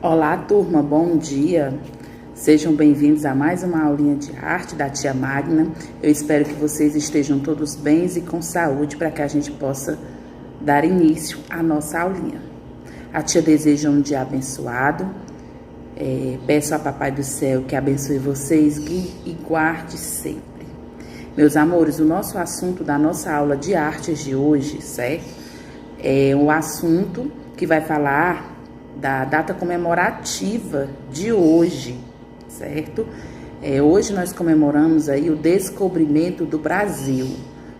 Olá, turma, bom dia. Sejam bem-vindos a mais uma aulinha de arte da tia Magna. Eu espero que vocês estejam todos bem e com saúde para que a gente possa dar início à nossa aulinha. A tia deseja um dia abençoado. Peço a Papai do Céu que abençoe vocês, guie e guarde sempre. Meus amores, o nosso assunto da nossa aula de artes de hoje, certo? É um assunto que vai falar da data comemorativa de hoje, certo? Hoje nós comemoramos aí o descobrimento do Brasil,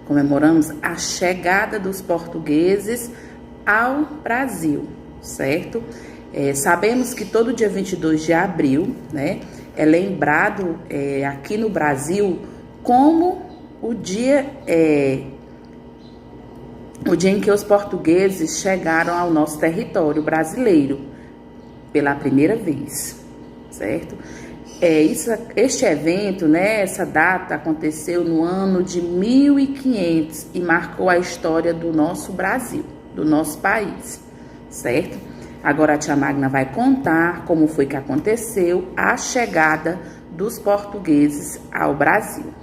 comemoramos a chegada dos portugueses ao Brasil, certo? Sabemos que todo dia 22 de abril, né, é lembrado aqui no Brasil como o dia em que os portugueses chegaram ao nosso território brasileiro pela primeira vez, certo? Este evento, né, essa data aconteceu no ano de 1500 e marcou a história do nosso Brasil, do nosso país, certo? Agora a tia Magna vai contar como foi que aconteceu a chegada dos portugueses ao Brasil.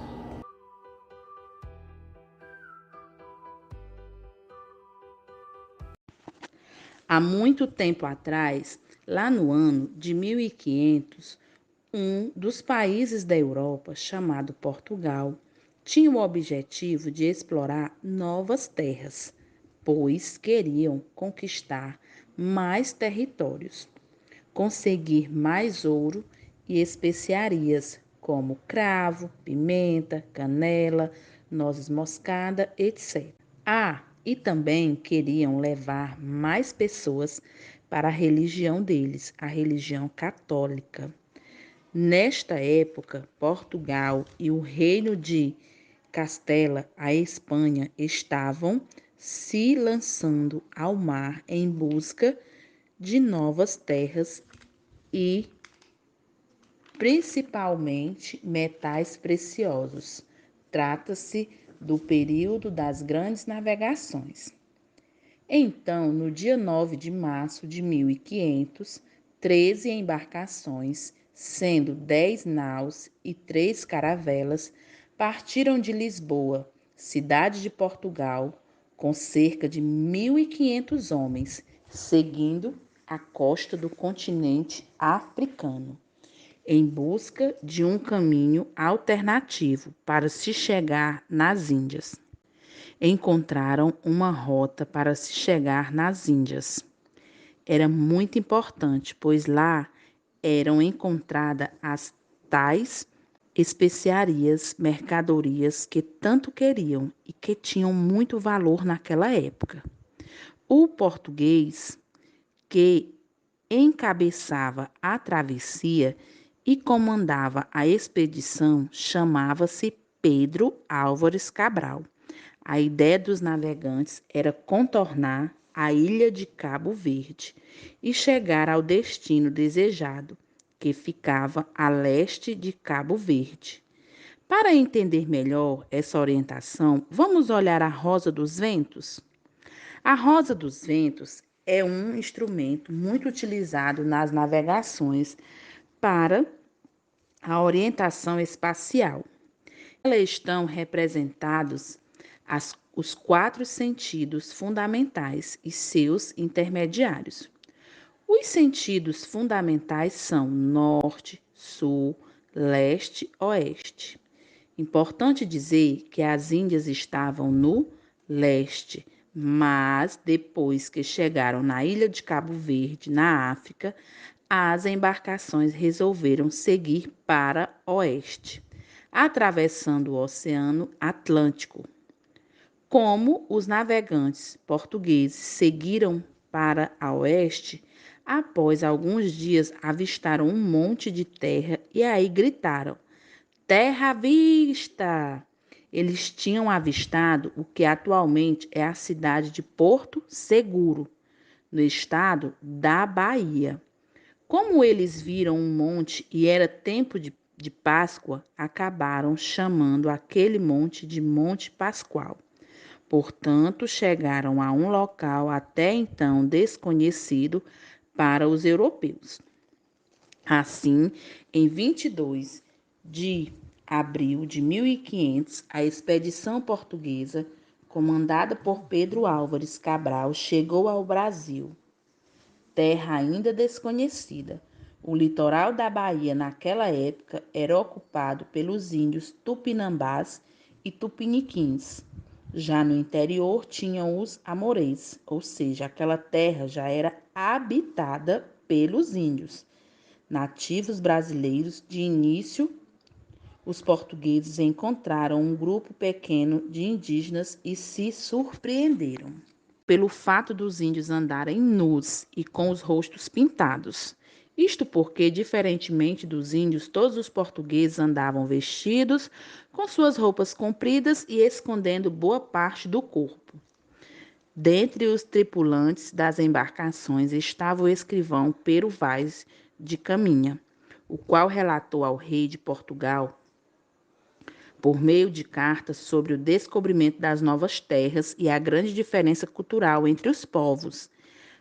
Há muito tempo atrás, lá no ano de 1500, um dos países da Europa, chamado Portugal, tinha o objetivo de explorar novas terras, pois queriam conquistar mais territórios, conseguir mais ouro e especiarias como cravo, pimenta, canela, nozes moscada, etc. E também queriam levar mais pessoas para a religião deles, a religião católica. Nesta época, Portugal e o Reino de Castela, a Espanha, estavam se lançando ao mar em busca de novas terras e principalmente metais preciosos. Trata-se do período das grandes navegações. Então, no dia 9 de março de 1500, 13 embarcações, sendo 10 naus e 3 caravelas, partiram de Lisboa, cidade de Portugal, com cerca de 1.500 homens, seguindo a costa do continente africano, em busca de um caminho alternativo para se chegar nas Índias. Encontraram uma rota para se chegar nas Índias. Era muito importante, pois lá eram encontradas as tais especiarias, mercadorias que tanto queriam e que tinham muito valor naquela época. O português que encabeçava a travessia e comandava a expedição chamava-se Pedro Álvares Cabral. A ideia dos navegantes era contornar a ilha de Cabo Verde e chegar ao destino desejado, que ficava a leste de Cabo Verde. Para entender melhor essa orientação, vamos olhar a Rosa dos Ventos? A Rosa dos Ventos é um instrumento muito utilizado nas navegações para a orientação espacial. Elas estão representados os 4 sentidos fundamentais e seus intermediários. Os sentidos fundamentais são norte, sul, leste, oeste. Importante dizer que as Índias estavam no leste, mas depois que chegaram na ilha de Cabo Verde, na África, as embarcações resolveram seguir para oeste, atravessando o Oceano Atlântico. Como os navegantes portugueses seguiram para a oeste, após alguns dias avistaram um monte de terra e aí gritaram: "Terra à vista!" Eles tinham avistado o que atualmente é a cidade de Porto Seguro, no estado da Bahia. Como eles viram um monte e era tempo de Páscoa, acabaram chamando aquele monte de Monte Pascoal. Portanto, chegaram a um local até então desconhecido para os europeus. Assim, em 22 de abril de 1500, a expedição portuguesa, comandada por Pedro Álvares Cabral, chegou ao Brasil, terra ainda desconhecida. O litoral da Bahia naquela época era ocupado pelos índios tupinambás e tupiniquins. Já no interior tinham os amorês, ou seja, aquela terra já era habitada pelos índios nativos brasileiros. De início, os portugueses encontraram um grupo pequeno de indígenas e se surpreenderam pelo fato dos índios andarem nus e com os rostos pintados. Isto porque, diferentemente dos índios, todos os portugueses andavam vestidos com suas roupas compridas e escondendo boa parte do corpo. Dentre os tripulantes das embarcações estava o escrivão Pero Vaz de Caminha, o qual relatou ao rei de Portugal, por meio de cartas, sobre o descobrimento das novas terras e a grande diferença cultural entre os povos.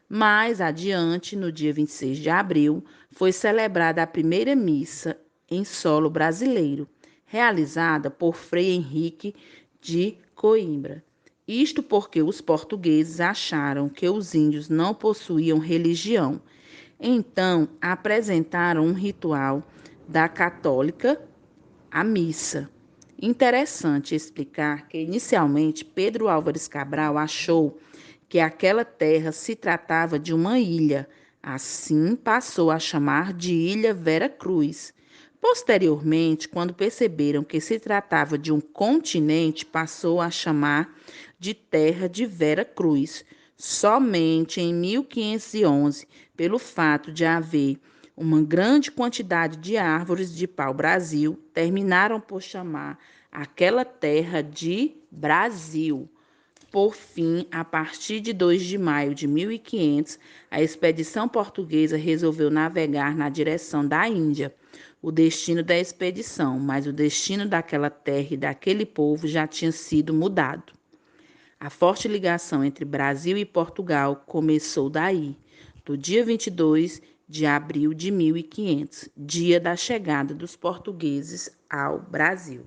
Mais adiante, no dia 26 de abril, foi celebrada a primeira missa em solo brasileiro, realizada por Frei Henrique de Coimbra. Isto porque os portugueses acharam que os índios não possuíam religião. Então, apresentaram um ritual da católica, a missa. Interessante explicar que, inicialmente, Pedro Álvares Cabral achou que aquela terra se tratava de uma ilha. Assim, passou a chamar de Ilha Vera Cruz. Posteriormente, quando perceberam que se tratava de um continente, passou a chamar de Terra de Vera Cruz. Somente em 1511, pelo fato de haver uma grande quantidade de árvores de pau-brasil, terminaram por chamar aquela terra de Brasil. Por fim, a partir de 2 de maio de 1500, a expedição portuguesa resolveu navegar na direção da Índia. O destino da expedição, mas o destino daquela terra e daquele povo já tinha sido mudado. A forte ligação entre Brasil e Portugal começou daí, do dia 22 de abril de 1500, dia da chegada dos portugueses ao Brasil.